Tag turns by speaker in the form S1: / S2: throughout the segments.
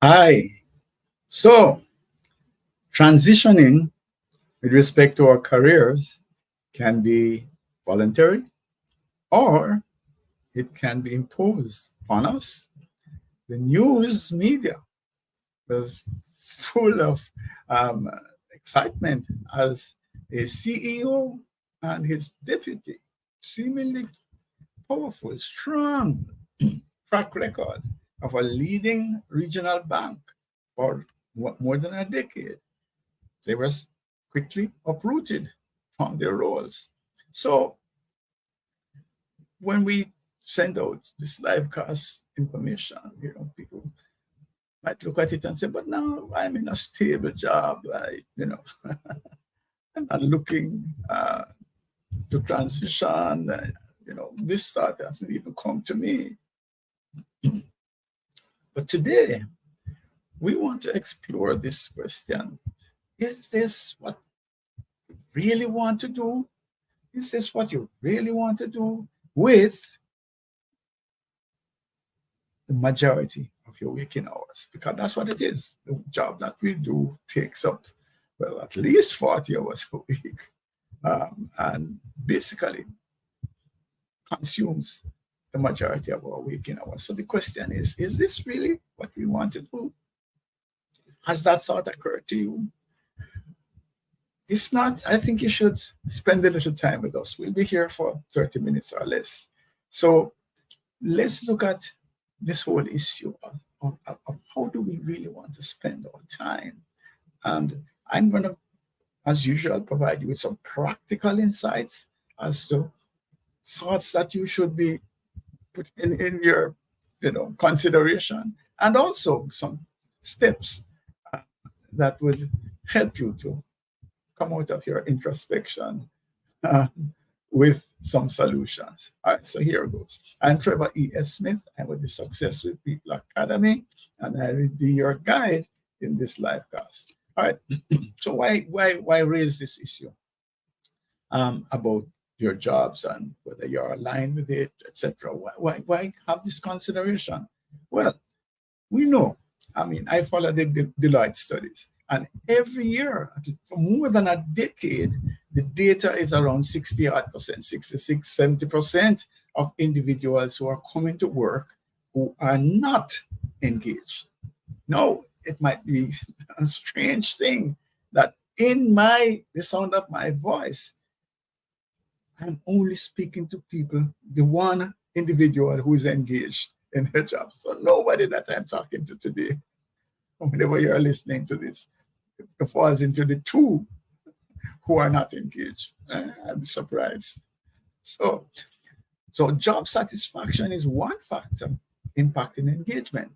S1: Hi. So, transitioning with respect to our careers can be voluntary or it can be imposed upon us. The news media was full of um, excitement as a CEO and his deputy, seemingly powerful, strong track record of a leading regional bank for more than a decade. They were quickly uprooted from their roles. So when we send out this live cast information, people might look at it and say, but now I'm in a stable job. I'm not looking to transition. This thought hasn't even come to me. But today, we want to explore this question. Is this what you really want to do? Is this what you really want to do with the majority of your waking hours? Because that's what it is. The job that we do takes up, well, at least 40 hours a week, and basically consumes the majority of our waking hours. So the question is this really what we want to do? Has that thought occurred to you? If not, I think you should spend a little time with us. We'll be here for 30 minutes or less. So let's look at this whole issue of how do we really want to spend our time. And I'm going to, as usual, provide you with some practical insights as to thoughts that you should be put in your consideration, and also some steps uh, that would help you to come out of your introspection uh, with some solutions. All right, so here goes. I'm Trevor E.S. Smith. I'm with the Success with People Academy, and I will be your guide in this live cast. All right, so why raise this issue about your jobs and whether you're aligned with it, etc.? Why have this consideration? Well, we know. I mean, I follow the Deloitte studies, and every year, for more than a decade, the data is around 60 odd percent, 66, 70% of individuals who are coming to work who are not engaged. No, it might be a strange thing that in the sound of my voice, I'm only speaking to people, the one individual who is engaged in their job. So nobody that I'm talking to today, whenever you're listening to this, it falls into the two who are not engaged. I'm surprised. So, so job satisfaction is one factor impacting engagement.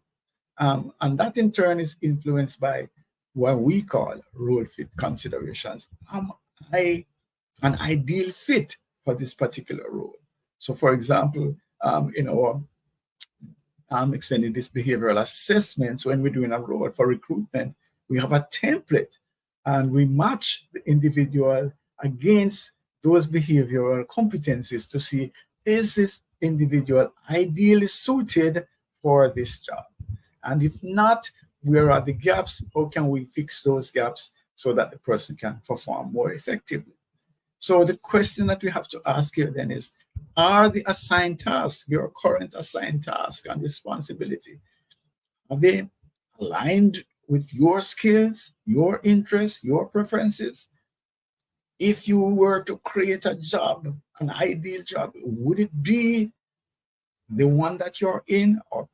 S1: And that in turn is influenced by what we call role fit considerations. Am I an ideal fit for this particular role? So, for example, I'm extending this behavioral assessments when we're doing a role for recruitment. We have a template and we match the individual against those behavioral competencies to see, is this individual ideally suited for this job? And if not, where are the gaps? How can we fix those gaps so that the person can perform more effectively? So the question that we have to ask here then is, are the assigned tasks, your current assigned task and responsibility, are they aligned with your skills, your interests, your preferences? If you were to create a job, an ideal job, would it be the one that you're in? Or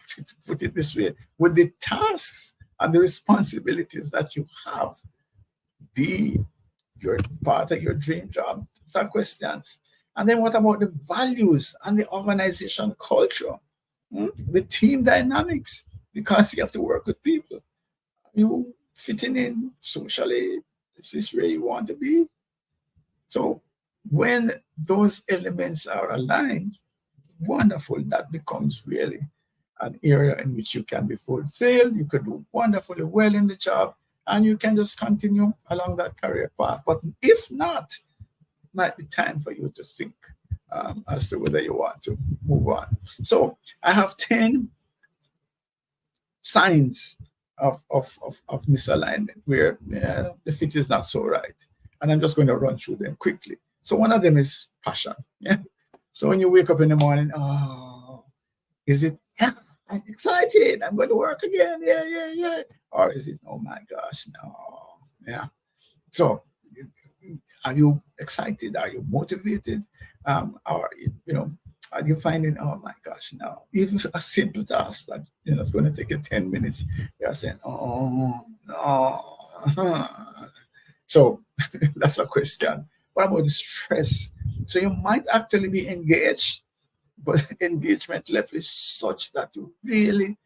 S1: put it this way, would the tasks and the responsibilities that you have be your part of your dream job? Some questions. And then what about the values and the organization culture? The team dynamics, because you have to work with people. You fitting in socially, is this where you want to be? So when those elements are aligned, wonderful, that becomes really an area in which you can be fulfilled, you could do wonderfully well in the job, and you can just continue along that career path. But if not, it might be time for you to think as to whether you want to move on. So I have 10 signs of misalignment where the fit is not so right. And I'm just going to run through them quickly. So one of them is passion. Yeah. So when you wake up in the morning, oh, is it, yeah, I'm excited, I'm going to work again, yeah, yeah, yeah. Or is it, oh my gosh, no, yeah. So are you excited? Are you motivated? Or, are you finding, oh my gosh, no, even a simple task that, it's going to take you 10 minutes, you're saying, oh, no. So that's a question. What about the stress? So you might actually be engaged, but engagement level is such that you really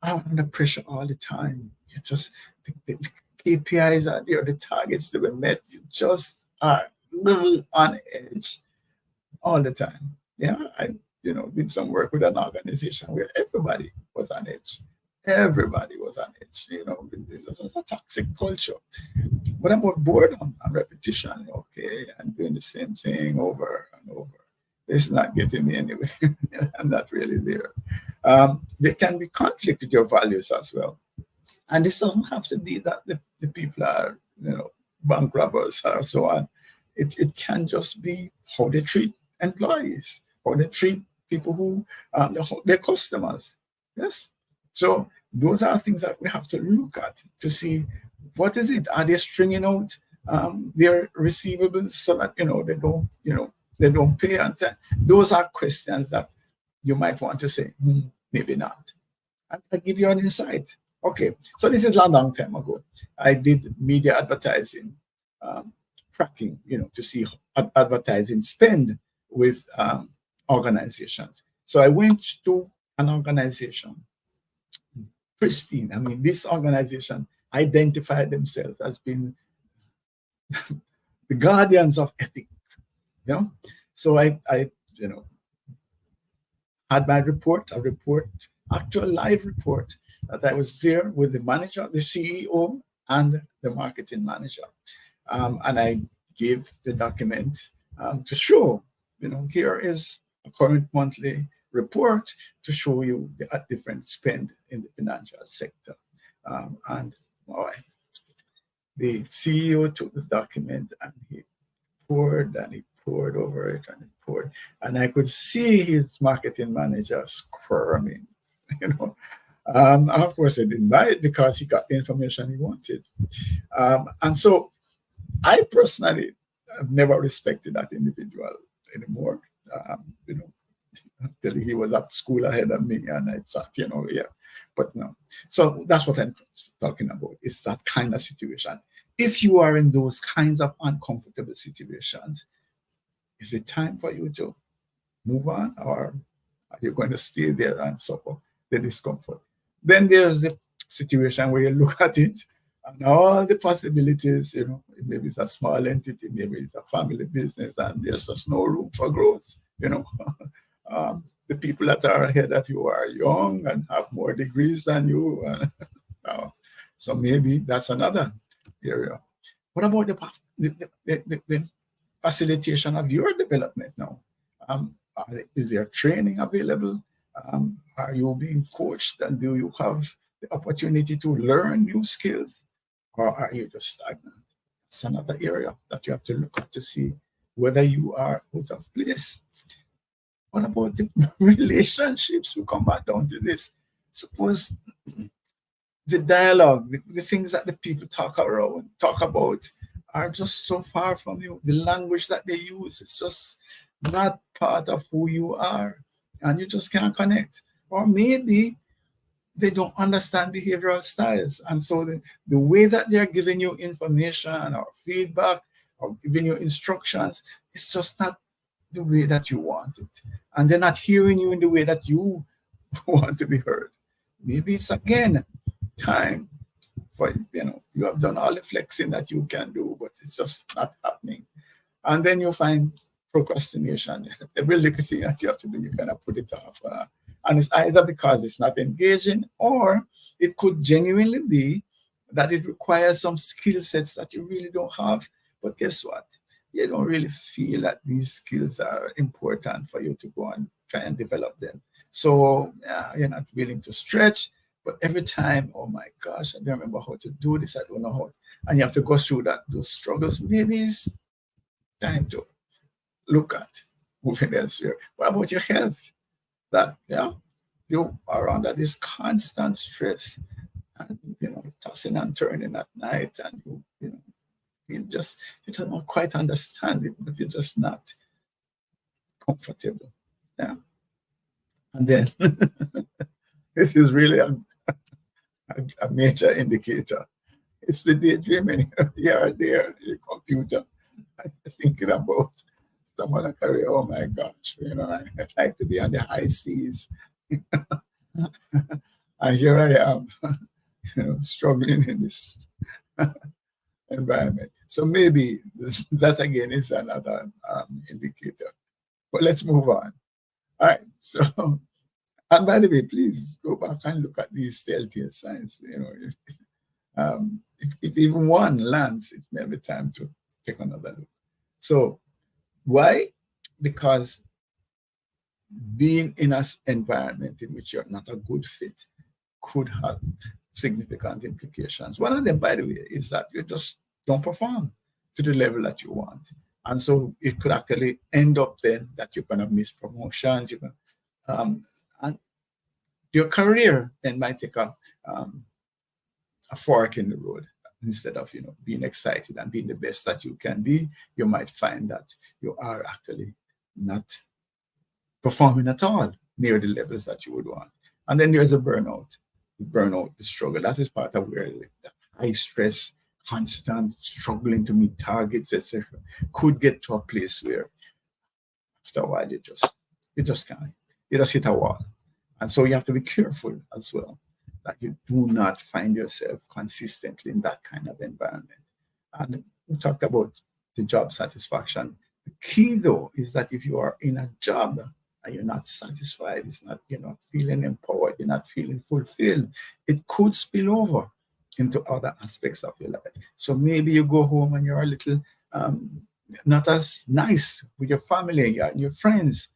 S1: are under pressure all the time. You just, the KPIs are there, the targets that were met, you just are on edge all the time. Yeah, I did some work with an organization where everybody was on edge. Everybody was on edge. It was a toxic culture. What about boredom and repetition? Okay, I'm doing the same thing over and over. It's not getting me anywhere. I'm not really there. There can be conflict with your values as well. And this doesn't have to be that the people are, bank robbers or so on. It can just be how they treat employees, how they treat people who, their customers. Yes. So those are things that we have to look at to see what is it. Are they stringing out their receivables so that they don't pay on time? Those are questions that you might want to say, maybe not. I'll give you an insight. Okay, so this is a long time ago. I did media advertising, tracking, to see advertising spend with organizations. So I went to an organization, pristine. I mean, this organization identified themselves as being the guardians of ethics. So I had my report, actual live report, that I was there with the manager, the CEO, and the marketing manager. And I gave the document to show, here is a current monthly report to show you the different spend in the financial sector. And the CEO took this document and he poured over it and he poured. And I could see his marketing manager squirming, and of course, I didn't buy it because he got the information he wanted. And so I personally have never respected that individual anymore. Until he was at school ahead of me and I thought, yeah, but no. So that's what I'm talking about. It's that kind of situation. If you are in those kinds of uncomfortable situations, is it time for you to move on, or are you going to stay there and suffer the discomfort? Then there's the situation where you look at it and all the possibilities, maybe it's a small entity, maybe it's a family business, and there's just no room for growth, the people that are ahead of you are young and have more degrees than you. So maybe that's another area. What about the facilitation of your development now? Is there training available? Are you being coached, and do you have the opportunity to learn new skills, or are you just stagnant? It's another area that you have to look at to see whether you are out of place. What about the relationships? We come back down to this. Suppose the dialogue, the things that the people talk about are just so far from you. The language that they use, it's just not part of who you are, and you just can't connect. Or maybe they don't understand behavioral styles, and so the way that they're giving you information or feedback or giving you instructions, it's just not the way that you want it, and they're not hearing you in the way that you want to be heard. Maybe it's again time for, you have done all the flexing that you can do, but it's just not happening. And then you find procrastination. Every little thing that you have to do, you kind of put it off. And it's either because it's not engaging, or it could genuinely be that it requires some skill sets that you really don't have. But guess what? You don't really feel that these skills are important for you to go and try and develop them. So you're not willing to stretch. But every time, oh my gosh, I don't remember how to do this. I don't know how. And you have to go through those struggles. Maybe it's time to look at moving elsewhere. What about your health? That, yeah, you are under this constant stress and, tossing and turning at night, and you don't quite understand it, but you're just not comfortable. Yeah. And then this is really a major indicator. It's the daydreaming here there, your computer, thinking about someone a career. Oh my gosh, I like to be on the high seas. And here I am, struggling in this environment. So maybe that again is another indicator. But let's move on. All right. So, and by the way, please go back and look at these telltale signs. If even one lands, it may be time to take another look. So, why? Because being in an environment in which you're not a good fit could have significant implications. One of them, by the way, is that you just don't perform to the level that you want. And so it could actually end up then that you're going to miss promotions. And your career then might take a fork in the road. Instead of being excited and being the best that you can be, you might find that you are actually not performing at all near the levels that you would want. And then there's a burnout. The struggle. That is part of where the high stress, constant struggling to meet targets, etc., could get to a place where after a while you just can't. You just hit a wall. And so you have to be careful as well that you do not find yourself consistently in that kind of environment. And we talked about the job satisfaction. The key, though, is that if you are in a job and you're not satisfied, you're not feeling empowered, you're not feeling fulfilled, it could spill over into other aspects of your life. So maybe you go home and you're a little not as nice with your family and your friends.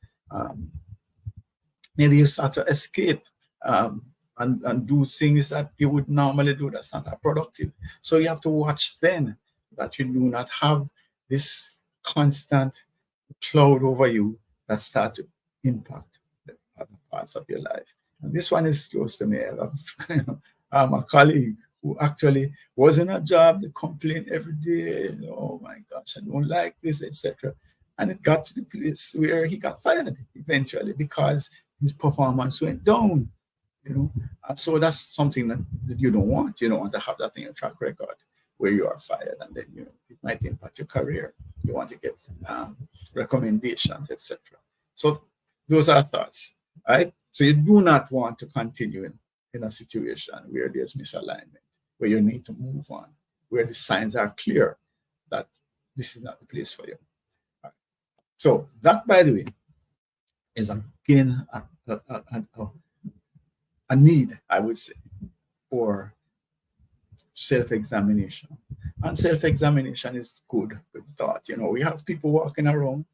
S1: Maybe you start to escape and do things that you would normally do that's not that productive. So you have to watch then that you do not have this constant cloud over you that start to impact the other parts of your life. And this one is close to me. A colleague who actually was in a job, they complained every day, oh my gosh, I don't like this, etc. And it got to the place where he got fired eventually because his performance went down. And so that's something that you don't want. You don't want to have that in your track record where you are fired and then it might impact your career. You want to get recommendations, etc. So those are thoughts, right? So you do not want to continue in a situation where there's misalignment, where you need to move on, where the signs are clear that this is not the place for you. Right. So that, by the way, is again a need, I would say, for self-examination. And self-examination is good with thought. We have people walking around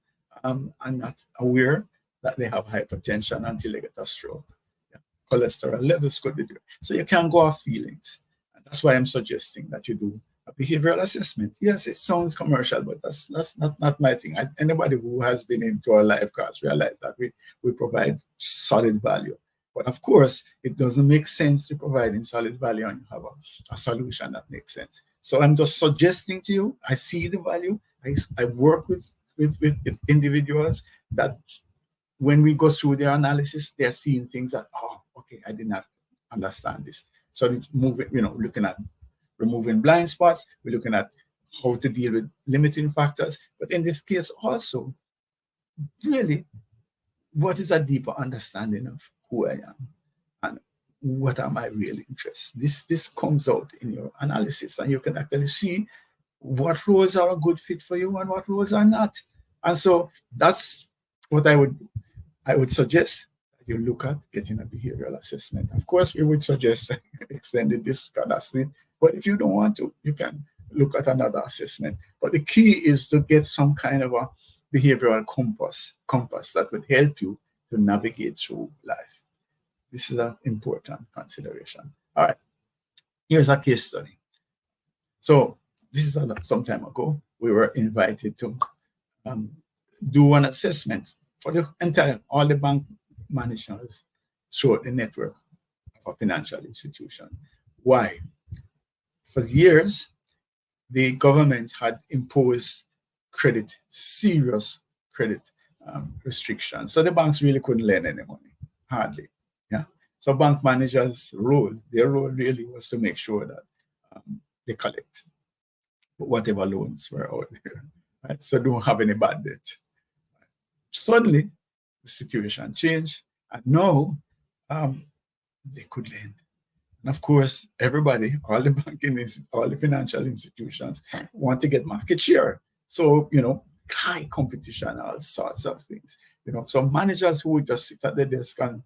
S1: and not aware that they have hypertension until they get a stroke. Yeah. Cholesterol levels could be there. So you can't go off feelings. And that's why I'm suggesting that you do a behavioral assessment. Yes, it sounds commercial, but that's not my thing. Anybody who has been into our life course realize that we provide solid value. But of course, it doesn't make sense to provide in solid value and you have a solution that makes sense. So I'm just suggesting to you, I see the value. I work with individuals that when we go through their analysis, they're seeing things that, oh, okay, I did not understand this. So it's moving, looking at removing blind spots, we're looking at how to deal with limiting factors. But in this case also, really, what is a deeper understanding of who I am and what are my real interests? This comes out in your analysis, and you can actually see what roles are a good fit for you and what roles are not. And so that's what I would suggest that you look at getting a behavioral assessment. Of course, we would suggest extending this capacity, but if you don't want to, you can look at another assessment. But the key is to get some kind of a behavioral compass that would help you to navigate through life. This is an important consideration. All right, here's a case study. So this is some time ago. We were invited to do an assessment for the entire, all the bank managers throughout the network of a financial institution. Why? For years, the government had imposed serious credit restrictions. So the banks really couldn't lend any money, hardly. Yeah. So bank managers' their role really was to make sure that they collect whatever loans were out there. Right? So don't have any bad debt. Suddenly, the situation changed, and now they could lend. And of course, everybody, all the financial institutions want to get market share. So, high competition, all sorts of things. So managers who would just sit at the desk and,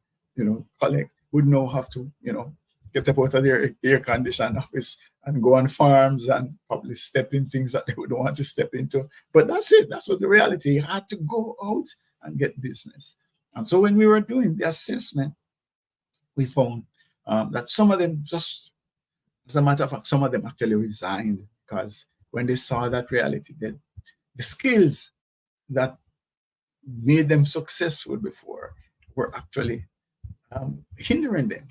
S1: collect would now have to, get up out of their air-conditioned office and go on farms and probably step in things that they would want to step into. But that's it. That's what the reality. You had to go out and get business. And so when we were doing the assessment, we found that some of them, just as a matter of fact, some of them actually resigned because when they saw that reality, that the skills that made them successful before were actually hindering them.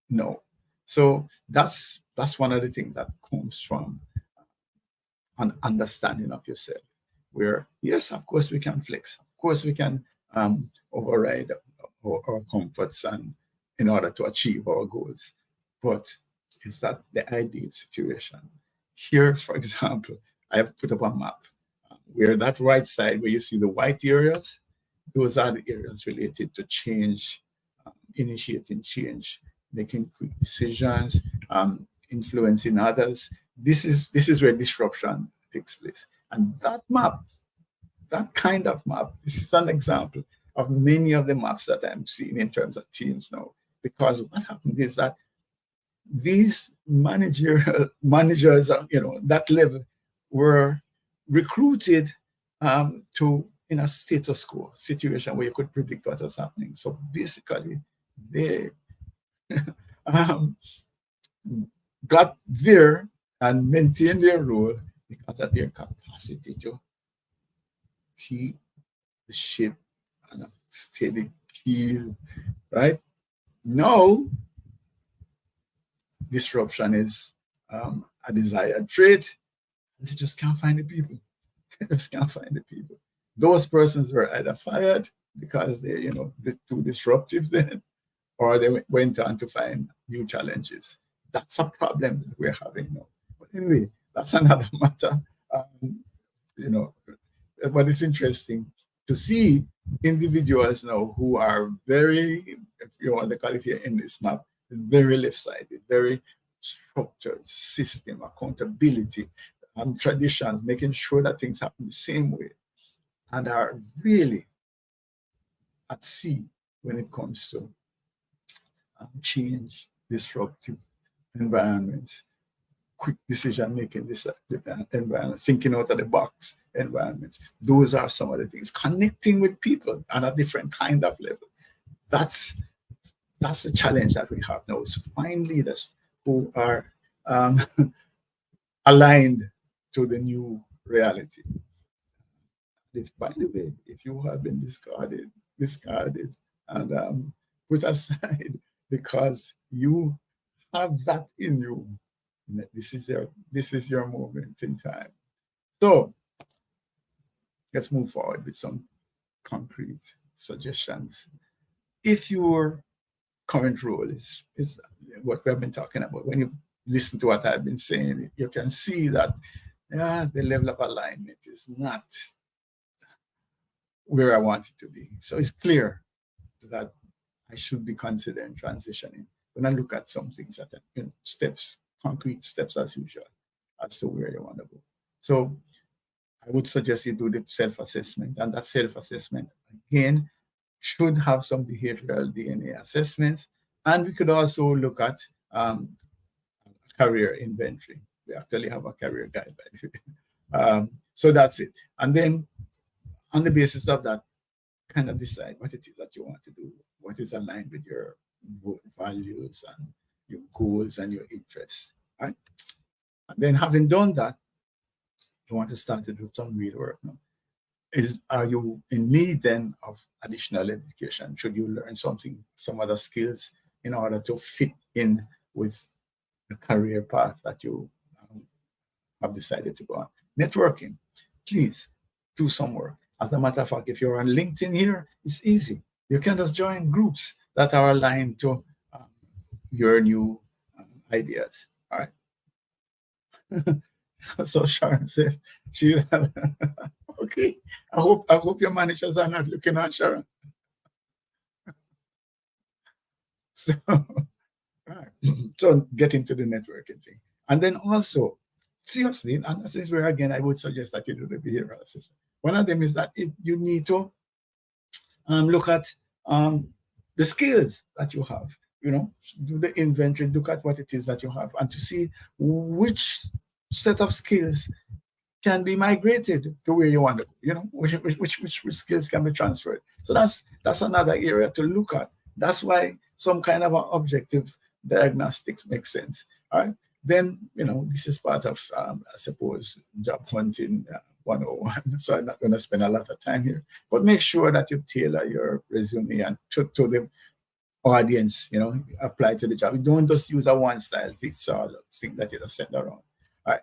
S1: No. So that's one of the things that comes from an understanding of yourself, where, yes, of course we can flex. Of course we can override our comforts and in order to achieve our goals. But is that the ideal situation? Here, for example, I have put up a map where that right side where you see the white areas, those are the areas related to change, initiating change, making quick decisions, influencing others. This is where disruption takes place. And that map, that kind of map, this is an example of many of the maps that I'm seeing in terms of teams now. Because what happened is that these managers, that level were recruited to in a status quo situation where you could predict what was happening. So basically, they got there and maintained their role because of their capacity to keep the ship on a steady keel, right? Now, disruption is a desired trait. They just can't find the people. They just can't find the people. Those persons were either fired because they're too disruptive then, or they went on to find new challenges. That's a problem that we're having now. But anyway, that's another matter. But it's interesting to see individuals now who are very, if you want to call it here in this map, very left-sided, very structured system, accountability, and traditions, making sure that things happen the same way, and are really at sea when it comes to change, disruptive environments, quick decision-making environment, thinking out of the box environments. Those are some of the things. Connecting with people on a different kind of level. That's the challenge that we have now, is to find leaders who are aligned to the new reality. By the way, if you have been discarded and put aside because you have that in you, this is your moment in time. So let's move forward with some concrete suggestions. If your current role is what we have been talking about, when you listen to what I've been saying, you can see that the level of alignment is not where I want it to be. So it's clear that I should be considering transitioning when I look at some things that are steps, concrete steps as usual, as to where you want to go. So I would suggest you do the self-assessment, and that self-assessment, again, should have some behavioral DNA assessments. And we could also look at career inventory. We actually have a career guide, by the way. So that's it. And then on the basis of that, kind of decide what it is that you want to do, what is aligned with your values and your goals and your interests. Right? And then having done that, you want to start to do some real work now. Are you in need then of additional education? Should you learn something, some other skills in order to fit in with the career path that you have decided to go on? Networking, please do some work. As a matter of fact, if you're on LinkedIn here, it's easy. You can just join groups that are aligned to your new ideas. All right. So Sharon says she okay. I hope your managers are not looking at Sharon. So, right. So get into the networking thing. And then also, seriously, and this is where again I would suggest that you do the behavioral assessment. One of them is that you need to look at the skills that you have. You know, do the inventory, look at what it is that you have, and to see which set of skills can be migrated to where you want to go, you know, which skills can be transferred. So that's another area to look at. That's why some kind of an objective diagnostics makes sense. All right. Then, you know, this is part of, I suppose, job hunting 101. So I'm not going to spend a lot of time here, but make sure that you tailor your resume and to the audience, you know, apply to the job. You don't just use a one style fits all thing that you just send around. All right.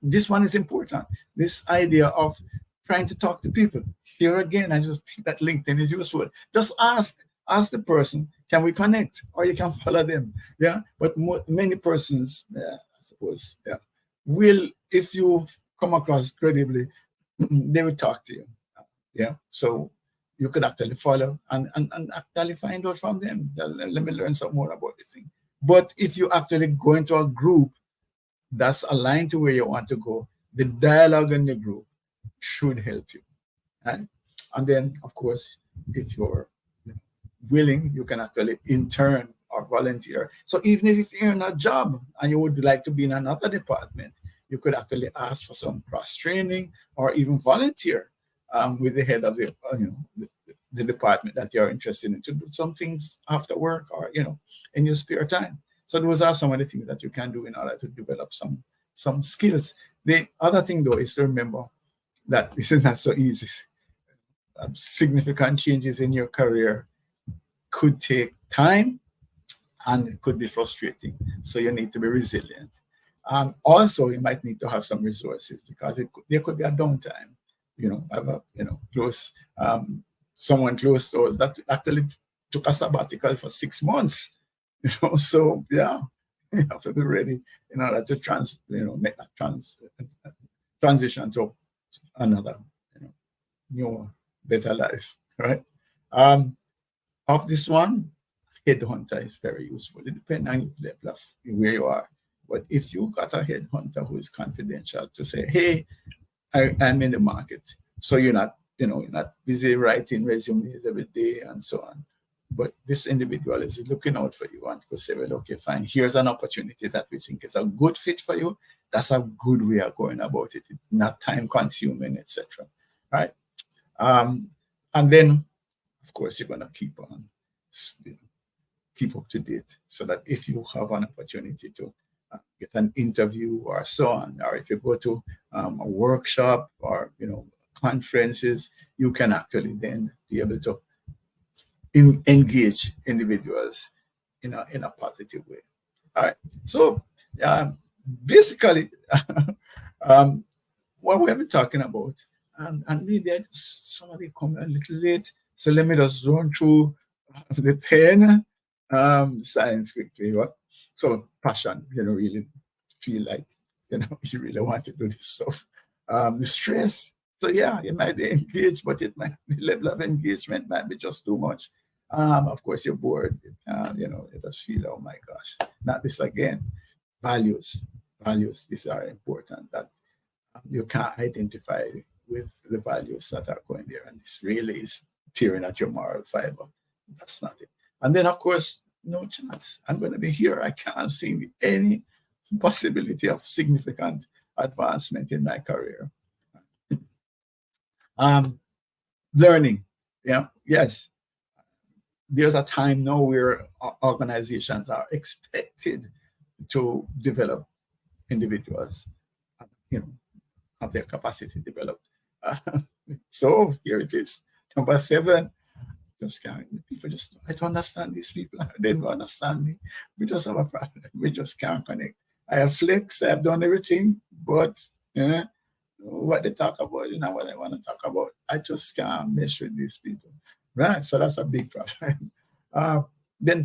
S1: This one is important. This idea of trying to talk to people. Here again, I just think that LinkedIn is useful. Just ask the person, can we connect? Or you can follow them. Yeah. But many persons, I suppose, yeah, will, if you come across credibly, they will talk to you. Yeah. So you could actually follow and actually find out from them. Let me learn some more about the thing. But if you actually go into a group that's aligned to where you want to go, the dialogue in the group should help you. Right? And then, of course, if you're willing, you can actually intern or volunteer. So even if you're in a job and you would like to be in another department, you could actually ask for some cross training or even volunteer with the head of the department that you're interested in to do some things after work or in your spare time. So those are some of the things that you can do in order to develop some skills. The other thing though is to remember that this is not so easy. Significant changes in your career could take time and it could be frustrating. So you need to be resilient. Also, you might need to have some resources because there could be a downtime. Have a close someone close to us that actually took a sabbatical for 6 months. So yeah, you have to be ready in order to make that transition to another newer, better life, right? Of this one, headhunter is very useful. It depends on the level of where you are. But if you got a headhunter who is confidential to say, hey, I'm in the market, so you're not busy writing resumes every day and so on. But this individual is looking out for you and could say, well, okay, fine, here's an opportunity that we think is a good fit for you. That's a good way of going about it. It's not time consuming, etc. Right? And then, of course, you're going to keep up to date so that if you have an opportunity to get an interview or so on, or if you go to a workshop or conferences, you can actually then be able to engage individuals in a positive way. All right. So basically, what we've been talking about, and maybe somebody come a little late, so let me just run through the 10 signs quickly. Right? So passion, really feel like you really want to do this stuff. The stress. So yeah, you might be engaged, but the level of engagement might be just too much. Of course, you're bored. You just feel, oh my gosh, not this again. Values. These are important. That you can't identify with the values that are going there, and this really is tearing at your moral fiber. That's not it. And then, of course, no chance. I'm going to be here. I can't see any possibility of significant advancement in my career. Learning. Yeah. Yes. there's a time now where organizations are expected to develop individuals, you know, have their capacity developed. So here it is, number 7. Just can't. People just, I don't understand these people. They don't understand me. We just have a problem. We just can't connect. I have flex. I've done everything, but what they talk about is not what I want to talk about. I just can't mesh with these people. Right. So that's a big problem. Then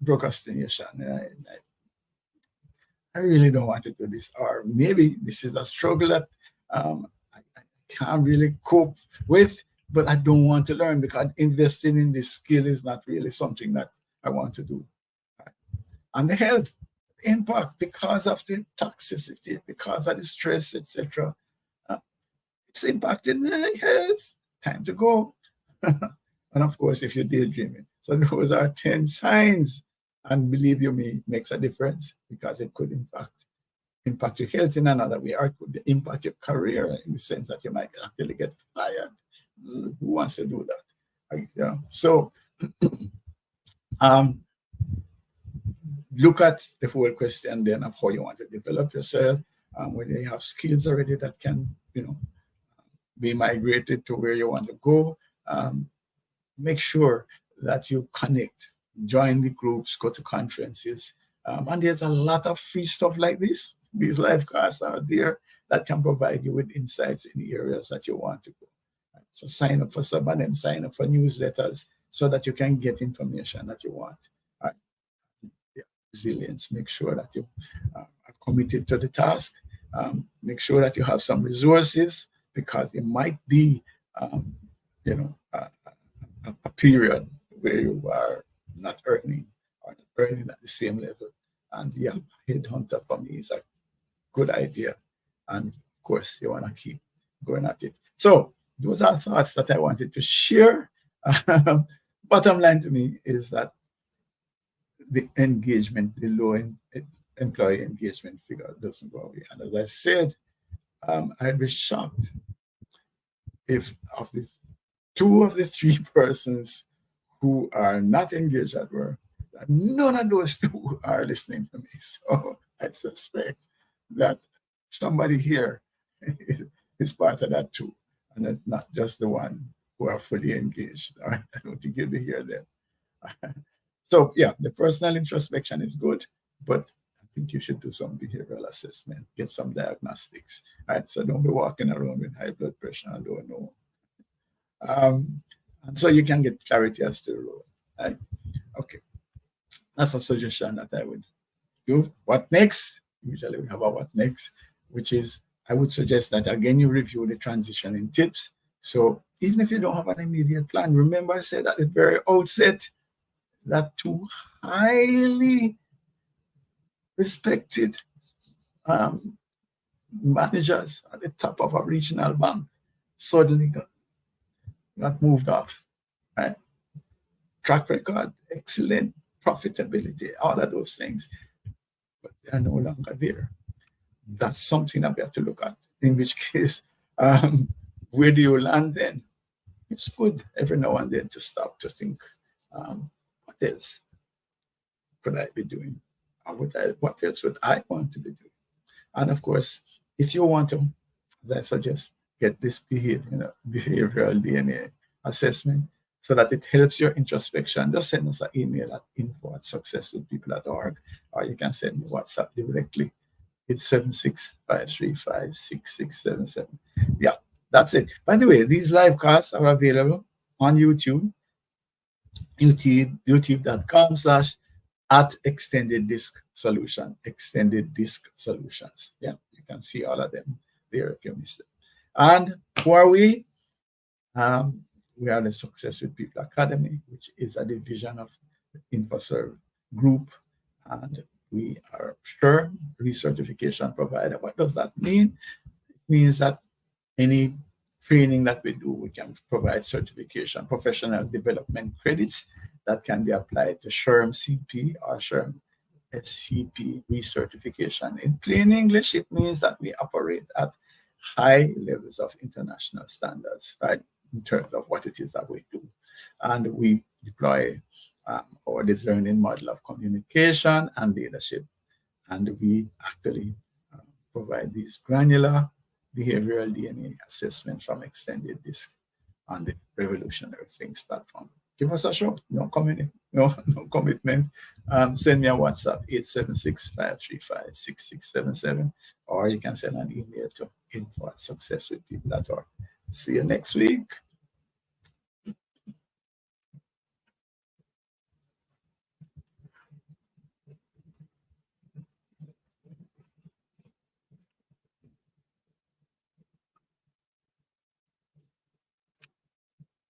S1: procrastination. I really don't want to do this. Or maybe this is a struggle that I can't really cope with, but I don't want to learn because investing in this skill is not really something that I want to do. And the health impact because of the toxicity, because of the stress, etc. It's impacting my health. Time to go. And of course, if you're daydreaming. So those are 10 signs. And believe you me, it makes a difference because it could impact your health in another way, or it could impact your career in the sense that you might actually get fired. Who wants to do that? So look at the whole question then of how you want to develop yourself, whether you have skills already that can, be migrated to where you want to go. Make sure that you connect, join the groups, go to conferences. And there's a lot of free stuff like this. These live casts are there that can provide you with insights in the areas that you want to go. So sign up for some of them, sign up for newsletters so that you can get information that you want. Resilience, make sure that you are committed to the task. Make sure that you have some resources because it might be, a period where you are not earning or not earning at the same level. And headhunter for me is a good idea. And of course, you want to keep going at it. So those are thoughts that I wanted to share. Bottom line to me is that the engagement, the low employee engagement figure doesn't go away. And as I said, I'd be shocked if of the 2 of the 3 persons who are not engaged at work, none of those 2 are listening to me. So I suspect that somebody here is part of that too. And it's not just the one who are fully engaged. All right? I don't think you'll be here then. So the personal introspection is good, but I think you should do some behavioral assessment, get some diagnostics. All right? So don't be walking around with high blood pressure and don't know. And so you can get clarity as to the role. Right? Okay. That's a suggestion that I would do. What next? Usually we have a what next, which is I would suggest that again you review the transitioning tips. So even if you don't have an immediate plan, remember I said at the very outset that 2 highly respected managers at the top of a regional bank suddenly got moved off. Right? Track record, excellent, profitability, all of those things, but they are no longer there. That's something that we have to look at. In which case, where do you land then? It's good every now and then to stop to think, what else could I be doing? Or what else would I want to be doing? And of course, if you want to, as I suggest, get this behavioral DNA assessment so that it helps your introspection, just send us an email at info@successfulpeople.org, or you can send me WhatsApp directly. It's 765356677. Yeah, that's it. By the way, these live casts are available on YouTube, youtube.com/extended disc solution, extended disc solutions. Yeah, you can see all of them there if you miss them. And who are we? We are the Success with People Academy, which is a division of the InfoServe Group, and we are SHRM recertification provider. What does that mean? It means that any training that we do, we can provide certification, professional development credits that can be applied to SHRM CP or SHRM SCP recertification. In plain English, it means that we operate at high levels of international standards, right, in terms of what it is that we do. And we deploy our discerning model of communication and leadership. And we actually provide these granular behavioral DNA assessment from Extended Disk on the Revolutionary Things platform. Give us a shout. No commitment. Send me a WhatsApp 876-535-6677, or you can send an email to info@successwithpeople.org. See you next week.